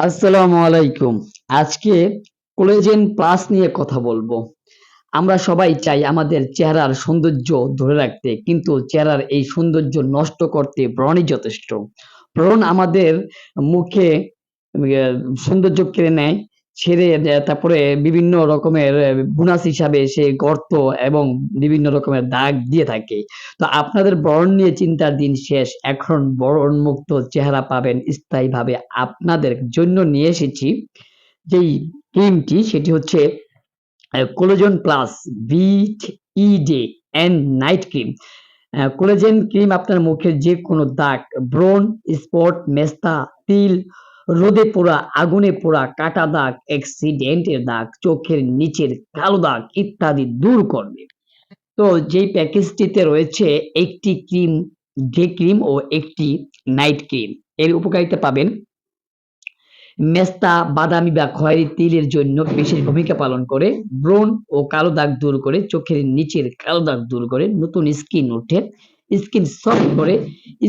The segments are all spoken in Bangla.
আসসালামু আলাইকুম। আজকে কোলাজেন প্লাস নিয়ে কথা বলবো। আমরা সবাই চাই আমাদের চেহারার সৌন্দর্য ধরে রাখতে, কিন্তু চেহারার এই সৌন্দর্য নষ্ট করতে ব্রণই যথেষ্ট। ব্রণ আমাদের মুখে সৌন্দর্য কেড়ে নেয়, ছেড়ে দেয়, তারপরে বিভিন্ন রকমের বোনাস হিসাবে সে গর্ত এবং বিভিন্ন রকমের দাগ দিয়ে থাকে। তো আপনাদের ব্রণ নিয়ে চিন্তার দিন শেষ। এখন ব্রণমুক্ত চেহারা পাবেন স্থায়ীভাবে। আপনাদের জন্য নিয়ে এসেছি যেই ক্রিমটি সেটি হচ্ছে collagen plus vit E day and night cream. Collagen cream আপনার মুখের যেকোনো দাগ, ব্রণ, স্পট, মেস্তা, তিল, রোদে পোড়া, আগুনে পোড়া, কাটা দাগ, অ্যাক্সিডেন্টের দাগ, চোখের নিচের কালো দাগ ইত্যাদি দূর করবে। তো যেই প্যাকেজটিতে রয়েছে একটি ক্রিম, ডে ক্রিম ও একটি নাইট ক্রিম। এর উপকারিতা পাবেন মেস্তা বাদামি বা খয়েরি তিলের জন্য বিশেষ ভূমিকা পালন করে, ব্রণ ও কালো দাগ দূর করে, চোখের নিচের কালো দাগ দূর করে, নতুন স্কিন ওঠে, স্কিন সফট করে,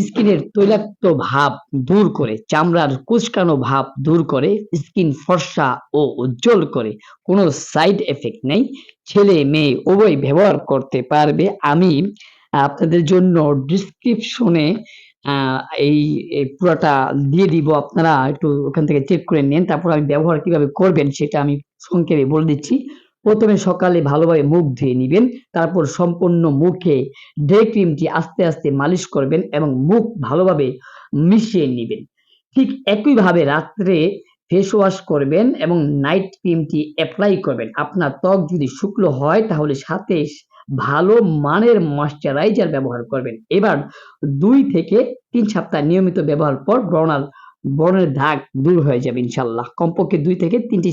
স্কিনের তৈলাক্ত ভাব দূর করে, চামড়ার কুঁচকানো ভাব দূর করে, স্কিন ফর্সা ও উজ্জ্বল করে। কোনো সাইড এফেক্ট নেই। ছেলে মেয়ে উভয় ব্যবহার করতে পারবে। আমি আপনাদের জন্য ডেসক্রিপশনে আ এই পুরাটা দিয়ে দিব। আপনারা একটু ওখান থেকে চেক করে নেন। তারপর আমি ব্যবহার কিভাবে করবেন সেটা আমি সংক্ষেপে বলে দিচ্ছি। ১ম এ সকালে ভালোভাবে মুখ ধুয়ে নিবেন। তারপর সম্পূর্ণ মুখে ডে ক্রিমটি আস্তে, আস্তে মালিশ করবেন এবং মুখ ভালোভাবে মিশিয়ে নিবেন। ঠিক একইভাবে রাত্রে ফেস ওয়াশ করবেন এবং নাইট ক্রিমটি এপ্লাই করবেন। আপনার ত্বক যদি শুকনো হয় তাহলে সাথে ভালো মানের ময়েশ্চারাইজার ব্যবহার করবেন। এবার ২ থেকে ৩ সপ্তাহ নিয়মিত ব্যবহার পর ব্রণের দাগ দূর হয়ে যাবে ইনশাআল্লাহ। কমপক্ষে ২ থেকে ৩ টি